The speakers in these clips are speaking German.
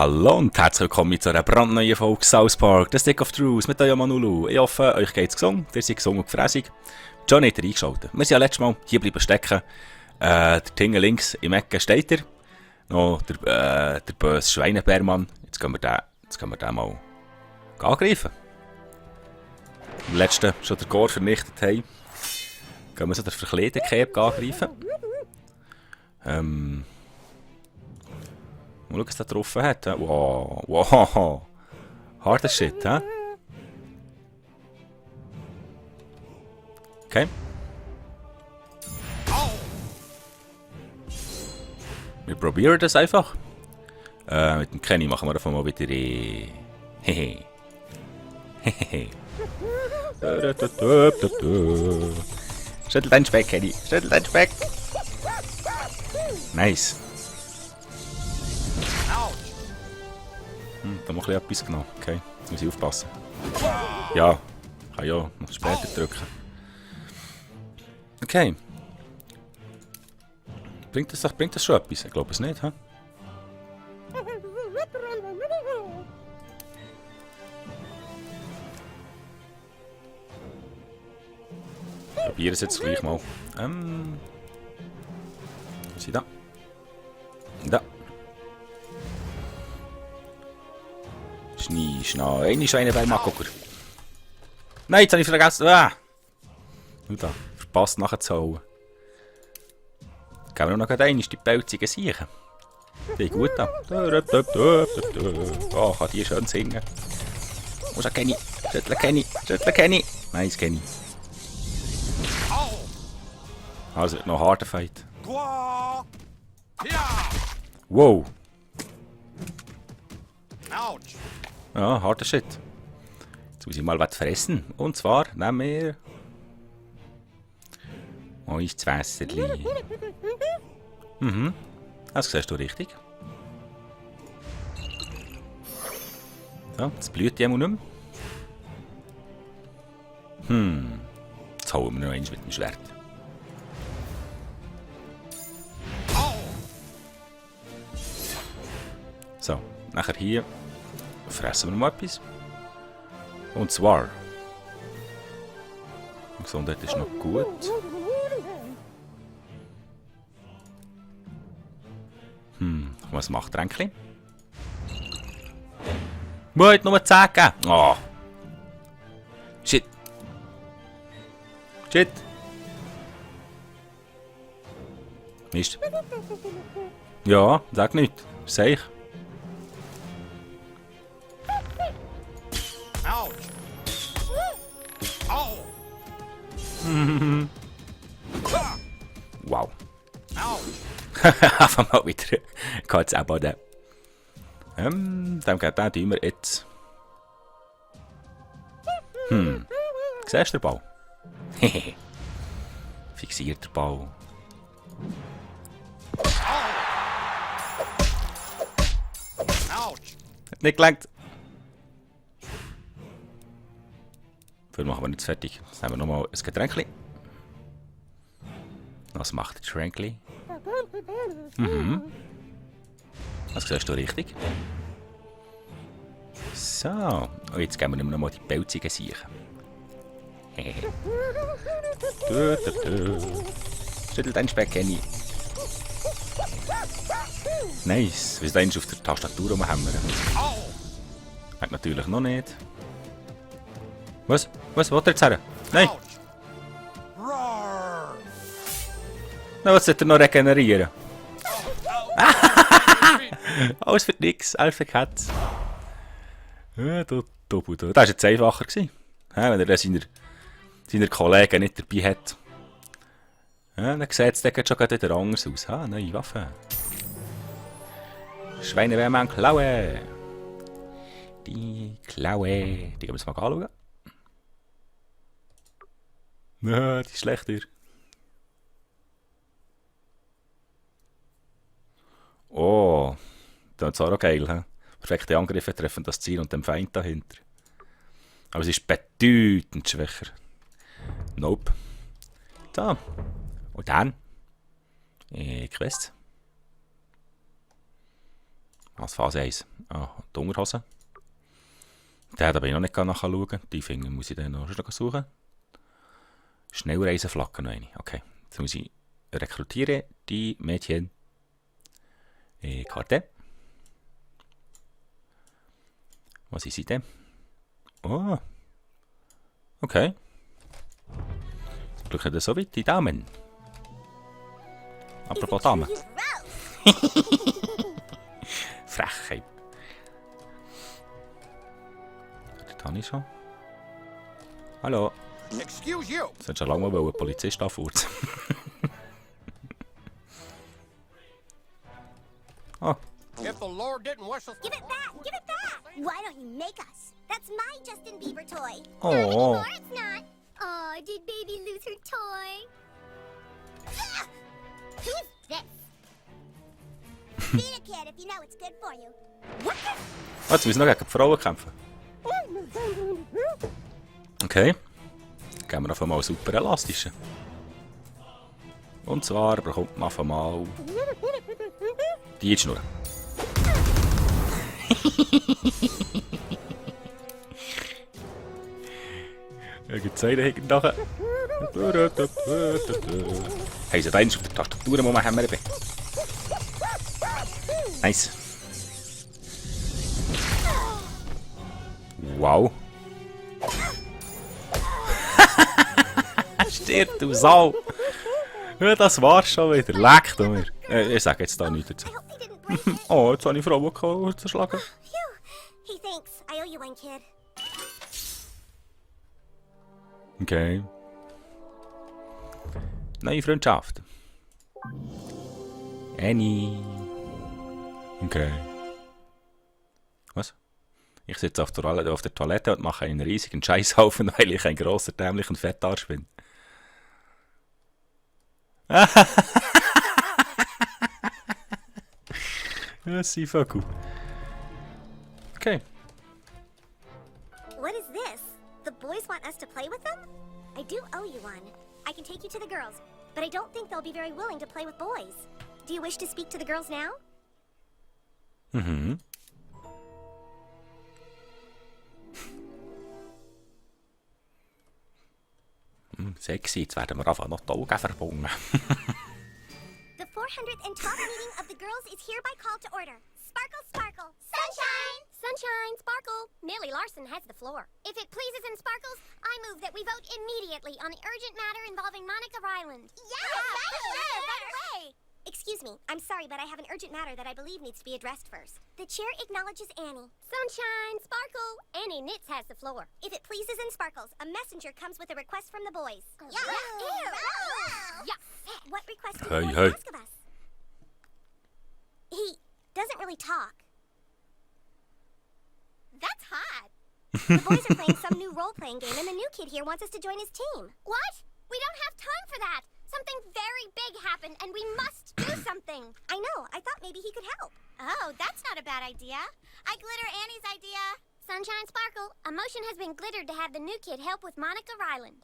Hallo und herzlich willkommen zu einer brandneuen Folge South Park, The Stick of Truth mit eurem Anulu. Ich hoffe, euch geht's gesund, ihr seid gesund und gefrässig. John hat eingeschaltet. Wir sind ja letztes Mal hier bleiben stecken. Der Tinge links im Ecken steht er. Noch der böse Schweinebärmann. Jetzt können wir den mal angreifen. Im letzten schon den Chor vernichtet haben. Gehen wir so den verkleideten Kerb angreifen. Mal schauen, was der getroffen hat. Wow, wow. Harder Shit, hä? Okay. Wir probieren das einfach. Mit dem Kenny machen wir davon mal wieder Hehe. Hehe. Schüttel deinen Speck, Kenny. Schüttel deinen Speck. Nice. Da muss ich etwas genommen. Okay, jetzt muss ich aufpassen. Ja, kann ja noch später drücken. Okay. Bringt das schon etwas? Ich glaube es nicht, hä? Probieren es jetzt gleich mal. Was ist da? Da. Eine Schweinebärmann, guck. Nein, jetzt habe ich vergessen. Ah! Und da, verpasst nachzuholen. Gehen wir noch einmal die pelzigen Siechen. Die gut an. Oh, kann die schön singen. Muss auch Kenny. Schüttle Kenny. Schüttle Kenny. Nice, Kenny. Also, wird noch ein harter Fight. Wow. Ja, harter Shit. Jetzt muss ich mal was fressen. Und zwar nehmen wir euch das Wässerli. Das siehst du richtig. So, jetzt blüht die nicht mehr. Jetzt hauen wir noch eins mit dem Schwert. So, nachher hier fressen wir noch mal etwas. Und zwar. Die Gesundheit ist noch gut. Was macht Tränkli? Wollt nur 10 geben? Oh. Shit. Shit. Mist. Ja, sag nicht. Sag ich. Wow. Einfach mal wieder. Geht's auch bei dem. Dann geht der tun wir jetzt. Siehst du den Ball? Fixiert der Ball. Hat nicht gelangt. Dafür machen wir nicht fertig. Jetzt nehmen wir nochmal ein Getränkli. Was macht das Getränkli? Das siehst du richtig. So. Und jetzt geben wir noch mal die pelzigen Siechen. Schüttel deinen Speck, Kenny. Nice. Wie ist auf der Tastatur rumhämmern? Hat natürlich noch nicht. Was? Was will er jetzt her? Nein! Na, was sollte er noch regenerieren? Alles für nix, alles für Katz. Ja, das war jetzt einfacher gewesen. Ja, wenn er seine Kollegen nicht dabei hat. Ja, dann sieht es schon wieder anders aus. Ha, neue Waffe. Schweinebärmann Klaue. Die Klaue. Die gehen wir uns mal anschauen. Ja, die ist schlechter. Oh, das ist auch geil. He? Perfekte Angriffe treffen das Ziel und den Feind dahinter. Aber es ist bedeutend schwächer. Nope. So. Und dann. Quest. Als Phase 1. Ah, die Unterhose. Den bin ich noch nicht nachschauen. Die Finger muss ich dann noch suchen. Schnellreiseflagge noch eine. Okay. Jetzt muss ich rekrutieren die Mädchen. Karte. Was ist sie denn? Oh. Okay. Drücken das so weit die Daumen. Apropos Damen. Frechheit. Das habe ich schon. Hallo. Excuse you. Das hat schon lange mal ein Polizist anfurzen. Oh. If the Lord didn't wish us... Give it back! Give it back! Why don't you make us? That's my Justin Bieber toy. Oh. Not anymore, it's not. Oh, did baby lose her toy? Ah! Who's this? Be a kid if you know it's good for you. What the? Oh, jetzt müssen wir noch gegen die Frauen kämpfen. Okay. Geben wir auf einmal super elastischen. Und zwar bekommt man auf einmal die Schnur. Gibt es einen hinten nachher? Hey, so eins auf der Tastatur, wo wir haben. Nice. Wow. Stirb, du Sau. Ja, das war's schon wieder. Leck du mir. Ich sage jetzt da nichts dazu. I hope they didn't break it. Oh, jetzt habe ich Frauen zerschlagen. Phew. Hey, thanks. I owe you one, kid. Okay. Neue Freundschaft. Annie. Okay. Was? Ich sitze auf der Toilette und mache einen riesigen Scheißhaufen, weil ich ein grosser, dämlicher Fettarsch bin. Ja, sie Vögel. Okay. What is this? The boys want us to play with them? I do owe you one. I can take you to the girls, but I don't think they'll be very willing to play with boys. Do you wish to speak to the girls now? Mhm. Sexy, jetzt werden wir einfach noch die Augen verbunden. The 412th meeting of the girls is hereby called to order. Sparkle, sparkle. Sunshine! Sunshine, sparkle. Millie Larson has the floor. If it pleases and sparkles, I move that we vote immediately on the urgent matter involving Monica Ryland. Yes, right away! Excuse me, I'm sorry, but I have an urgent matter that I believe needs to be addressed first. The chair acknowledges Annie. Sunshine, sparkle. Annie Nitz has the floor. If it pleases and sparkles, a messenger comes with a request from the boys. Yeah. What request do the boys ask of us? He doesn't really talk. That's hot. The boys are playing some new role-playing game, and the new kid here wants us to join his team. What? We don't have time for that. Something very big happened, and we must do something. I know. I thought maybe he could help. Oh, that's not a bad idea. I glitter Annie's idea. Sunshine Sparkle, a motion has been glittered to have the new kid help with Monica Ryland.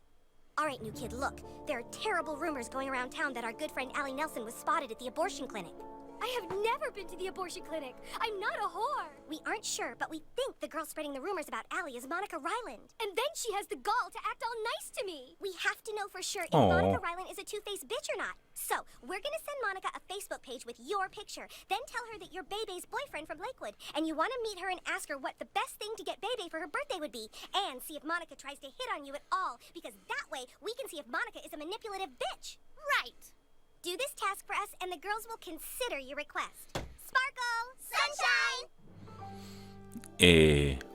All right, new kid, look. There are terrible rumors going around town that our good friend Allie Nelson was spotted at the abortion clinic. I have never been to the abortion clinic. I'm not a whore. We aren't sure, but we think the girl spreading the rumors about Allie is Monica Ryland. And then she has the gall to act all nice to me. We have to know for sure if Monica Ryland is a two-faced bitch or not. So, we're gonna send Monica a Facebook page with your picture. Then tell her that you're Bebe's boyfriend from Lakewood, and you want to meet her and ask her what the best thing to get Bebe for her birthday would be, and see if Monica tries to hit on you at all, because that way we can see if Monica is a manipulative bitch. Right. Do this task for us, and the girls will consider your request. Sparkle! Sunshine!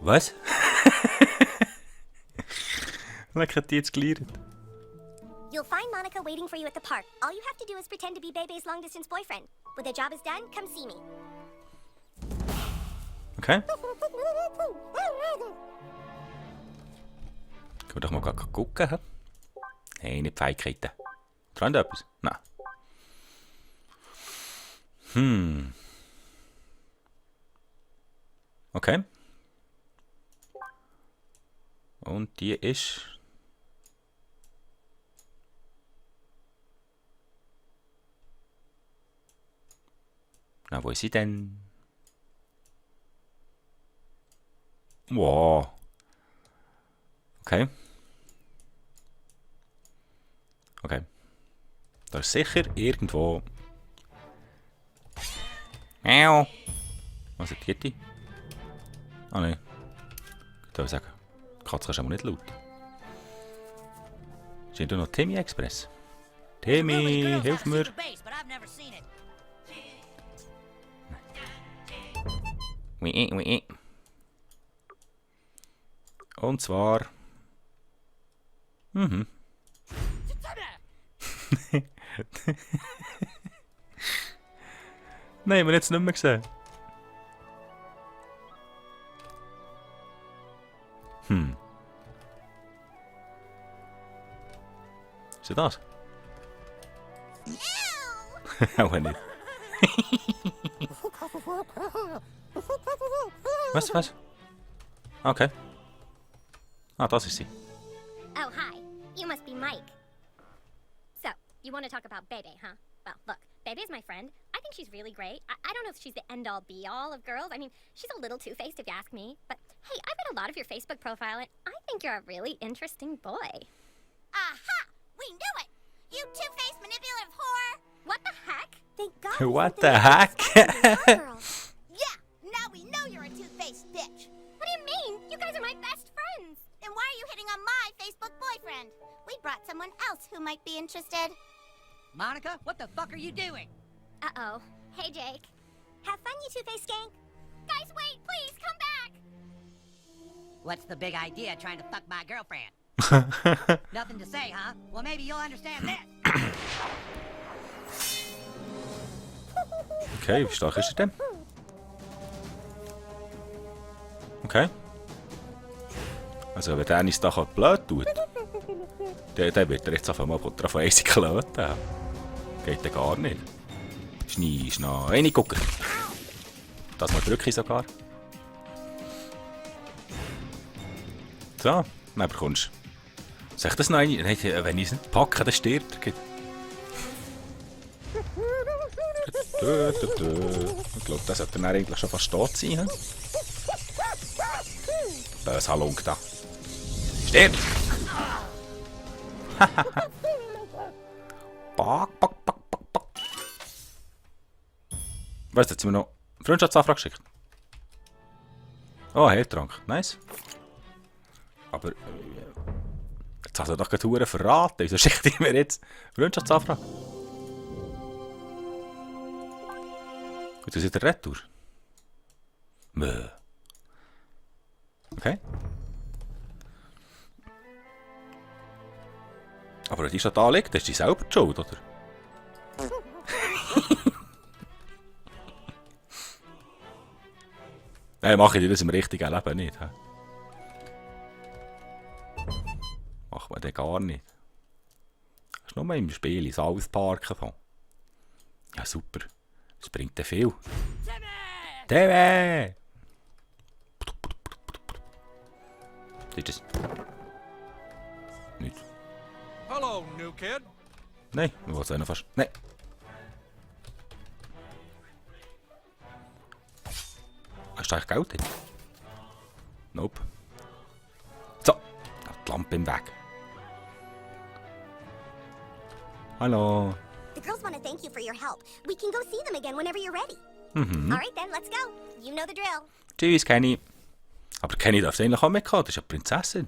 Was? Leck hat die jetzt gelernt. You'll find Monica waiting for you at the park. All you have to do is pretend to be Bebe's long-distance boyfriend. When the job is done, come see me. Okay. Können wir doch mal gucken. He? Hey, nicht Fähigkeiten. Träumt ihr etwas? Nein. Okay. Und die ist... Na, wo ist sie denn? Wow. Okay. Okay. Da ist sicher irgendwo... Miau. Was ist die? Ah nein. Ich würde sagen, Katze kannst du aber nicht laut. Steht da noch Timmy Express? Timmy, hilf mir! Ui. Und zwar... Mhm. Nein, wir haben jetzt nicht mehr gesehen. Ist das? Auch nicht. Was? Okay. Ah, das ist sie. Oh, hi. You must be Mike. So, you want to talk about Bebe, huh? Well, look, Bebe's my friend. I think she's really great. I don't know if she's the end-all, be-all of girls. I mean, she's a little two-faced if you ask me. But, hey, I read a lot of your Facebook profile, and I think you're a really interesting boy. Aha! We knew it! You two-faced manipulative whore! What the heck? Thank God. What the heck? Yeah, now we know you're a two-faced bitch. What do you mean? You guys are my best friends. Then why are you hitting on my Facebook boyfriend? We brought someone else who might be interested. Monica, what the fuck are you doing? Uh-oh. Hey, Jake. Have fun, you two-faced skank. Guys, wait, please, come back. What's the big idea trying to fuck my girlfriend? Nothing to say, huh? Well, maybe you'll understand this. Okay, wie stark ist er denn? Okay. Also wenn der uns da blöd tut, dann wird er jetzt auf einmal drauf eisig klöten. Geht ja gar nicht. Schnee, reingucken. Das mal drücke ich sogar. So, dann bekommst du. Sag das noch eine? Nein, wenn ich es nicht packe, dann stirbt er. Ich glaube, das sollte dann eigentlich schon fast tot sein. Bös Halunk da. Stirb! Back. Weißt du, jetzt haben wir noch Freundschaftsanfrage geschickt. Oh, Heiltrank. Nice. Aber... jetzt hast du doch gerade Huren verraten. Wieso schickt ihr mir jetzt Freundschaftsanfrage? Gut, das ist der Retour. Mö. Okay. Aber wenn die schon da liegt, ist die selber die Schuld, oder? Nein, mache ich das im richtigen Leben nicht. He? Macht man das gar nicht. Das ist nur mal im Spiili, South Park davon. Ja, super. Das bringt dir viel. Timmy! Ist das? Nicht. Hello, new kid. Nein, wir wollen es noch fast. Nein. Hast du eigentlich Geld drin? Nope. So, die Lampe im Weg. Hallo. The girls want to thank you for your help. We can go see them again whenever you're ready. Mhm. All right then, let's go. You know the drill. Tschüss, Kenny. Aber Kenny darf eigentlich auch mitkommen, das ist eine Prinzessin.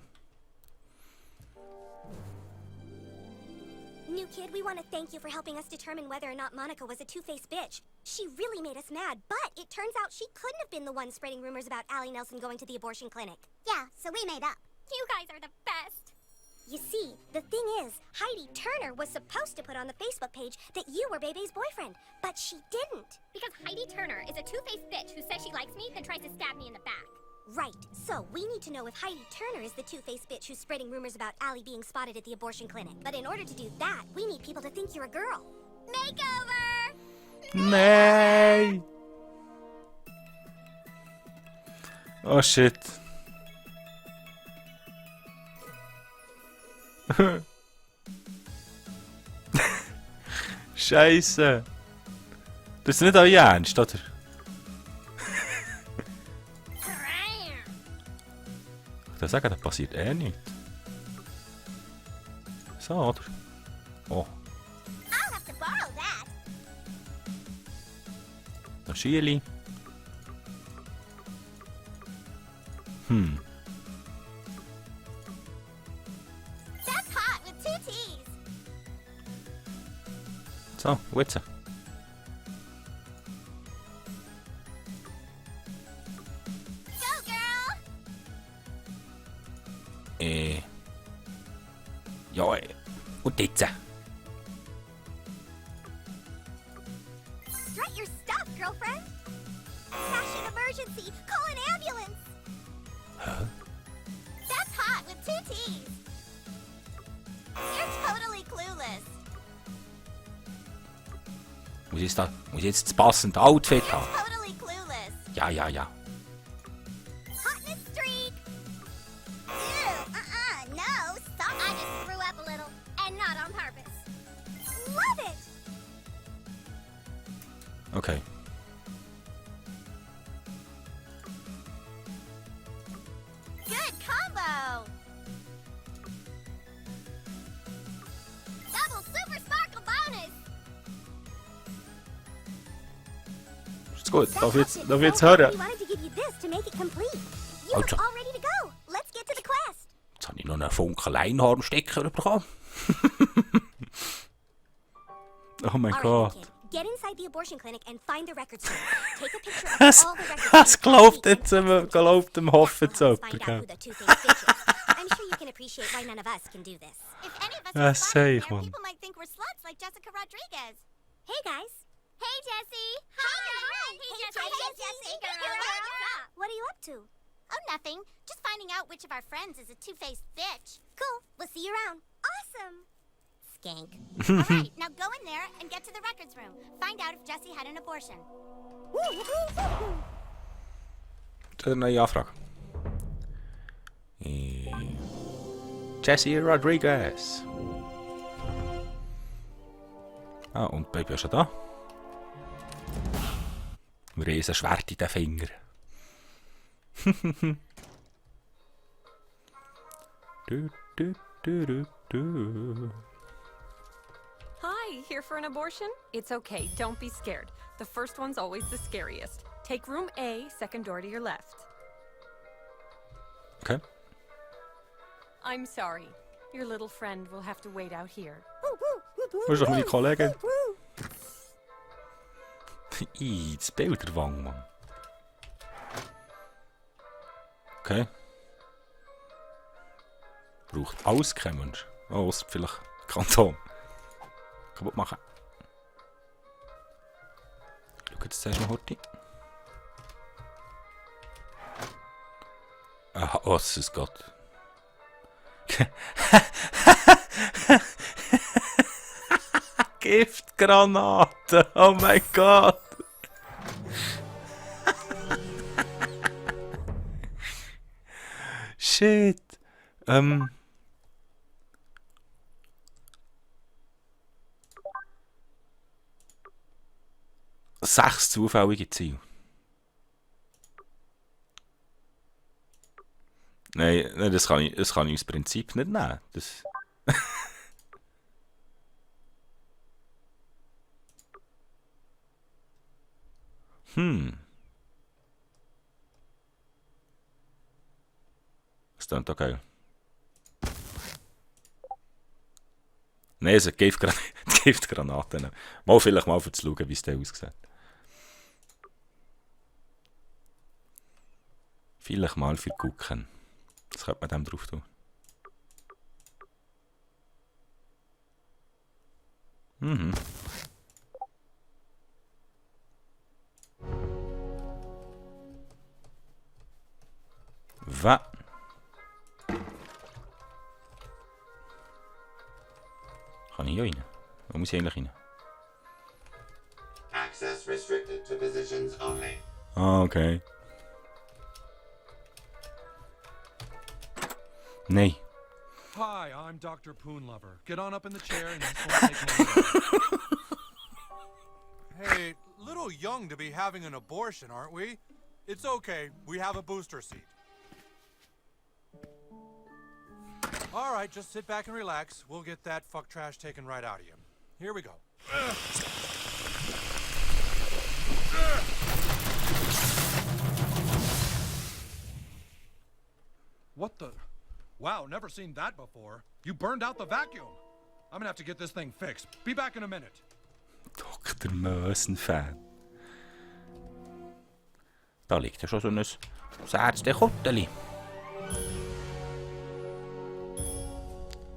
New kid, we want to thank you for helping us determine whether or not Monica was a two-faced bitch. She really made us mad, but it turns out she couldn't have been the one spreading rumors about Allie Nelson going to the abortion clinic. Yeah, so we made up. You guys are the best. You see, the thing is, Heidi Turner was supposed to put on the Facebook page that you were Bebe's boyfriend, but she didn't. Because Heidi Turner is a two-faced bitch who says she likes me, then tries to stab me in the back. Right, so we need to know if Heidi Turner is the two-faced bitch who's spreading rumors about Allie being spotted at the abortion clinic. But in order to do that, we need people to think you're a girl. Makeover! Nein! Oh shit. Scheiße. Das ist nicht euer Ernst, oder? gerade sagen, da passiert nichts. So, oder? Oh. I'll have to borrow that. Ein Spiili. That's hot with 2 T's. So, und jetzt? Go, girl. Ja, und jetzt? Strut your stuff, girlfriend. Fashion emergency. Call an ambulance. Huh? That's hot with 2 T's. You're totally clueless. Muss ich jetzt das passende Outfit haben? You're totally clueless. Ja. Hotness streak. Ew, no. Stop. I just threw up a little. And not on purpose. Love it. Okay. Good combo. Double super sparkle bonus. Ist gut, darf ich jetzt hören? We wanted to give you this to make it complete. You're Also. all ready to go. Let's get to the quest. Jetzt habe ich noch einen Funken Leinhornstecker bekommen. Oh mein All right, Gott. kid. Get inside the abortion clinic and find the records room. Take a picture of Es, all the records. es glaubt jetzt, glaubt dem Hoffen That zu will help us jemandem, find out gell? who the two-faced bitch is. I'm sure you can appreciate why none of us can do this. If any of us Ah, are spotted safe there, one. people might think we're sluts like Jessica Rodriguez. Hey guys. Hey Jessie. Hi. Hey Jessie. Girl. What are you up to? Oh, nothing. Just finding out which of our friends is a two-faced bitch. Cool. We'll see you around. Awesome. Skank. All right, now go in there and get to the records room. Find out if Jessie had an abortion. Eine neue Anfrage. Jesse Rodriguez. Ah, und Baby ist schon da. Ein riesen Schwert in den Finger. du. Hi, here for an abortion? It's okay, don't be scared. The first one's always the scariest. Take room A, second door to your left. Okay. I'm sorry. Your little friend will have to wait out here. Wo ist doch meine Kollegin? Das Bilderwang, Mann. Okay. Braucht alles kein Mensch. Oh, ausser vielleicht Kanton. Kaputt machen. Schau jetzt zuerst mal Horti. Aha, oh, es ist Gott. Giftgranate! Oh mein Gott! Shit! 6 zufällige Ziele. Nein, das kann ich aus Prinzip nicht nehmen. Das Das klingt doch geil. Nein, es sind Giftgranaten. Vielleicht mal, um zu schauen, wie es da aussieht. Vielleicht mal für gucken. Das könnte man dem drauf tun. Mhm. Was? Kann ich hier rein? Wo muss ich eigentlich rein? Access restricted to positions only. Ah, okay. Nein. Hi, I'm Dr. Poonlover. Get on up in the chair and this won't take long. Hey, little young to be having an abortion, aren't we? It's okay. We have a booster seat. All right, just sit back and relax. We'll get that fuck trash taken right out of you. Here we go. What the? Wow, never seen that before. You burned out the vacuum. I'm gonna have to get this thing fixed. Be back in a minute. Dr. Mösenfan. Da liegt ja schon so ein Särzte-Kutteli.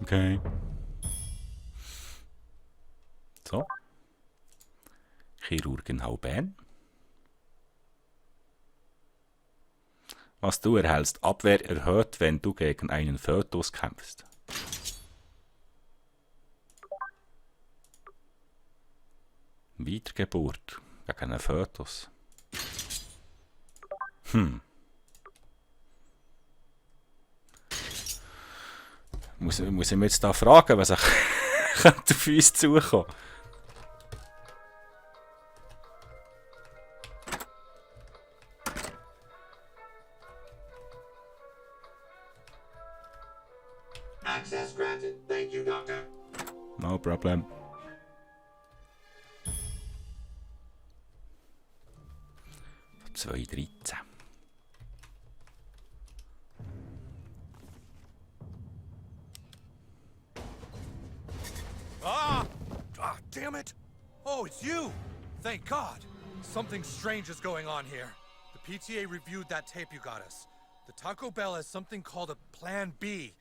Okay. So. Chirurgenhaubern. Was du erhältst, Abwehr erhöht, wenn du gegen einen Fötus kämpfst. Wiedergeburt gegen einen Fötus. Muss ich mich jetzt da fragen, was könnte auf uns zukommen? Access granted. Thank you, Doctor. No problem. So, 213. Damn it! Oh, it's you! Thank God! Something strange is going on here. The PTA reviewed that tape you got us. The Taco Bell has something called a Plan B.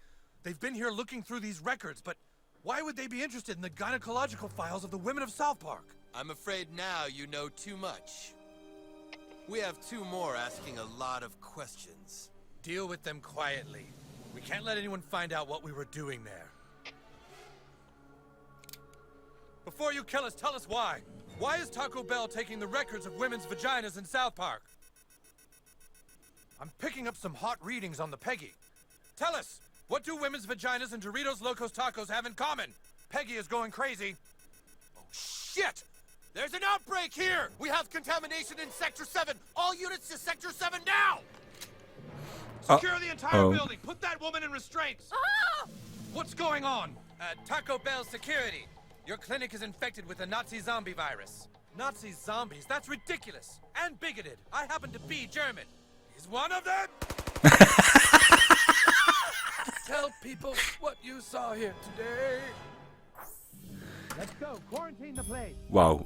They've been here looking through these records, but why would they be interested in the gynecological files of the women of South Park? I'm afraid now you know too much. We have two more asking a lot of questions. Deal with them quietly. We can't let anyone find out what we were doing there. Before you kill us, tell us why. Why is Taco Bell taking the records of women's vaginas in South Park? I'm picking up some hot readings on the Peggy. Tell us, what do women's vaginas and Doritos Locos Tacos have in common? Peggy is going crazy. Oh, shit! There's an outbreak here! We have contamination in Sector 7! All units to Sector 7 now! Secure the entire building! Put that woman in restraints! What's going on? Taco Bell security. Your clinic is infected with the Nazi zombie virus. Nazi zombies? That's ridiculous! And bigoted! I happen to be German. He's one of them! Tell people what you saw here today. Let's go. Quarantine the place. Wow.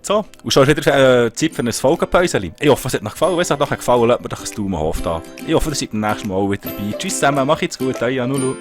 So, und schon wieder Zeit für ein Folgenpäuschen. Ich hoffe, es hat euch gefallen. Wenn es euch gefallen hat, lasst mir doch ein Daumen hoch da. Ich hoffe, ihr seid beim nächsten Mal auch wieder dabei. Tschüss zusammen, macht's gut, euch Anulu.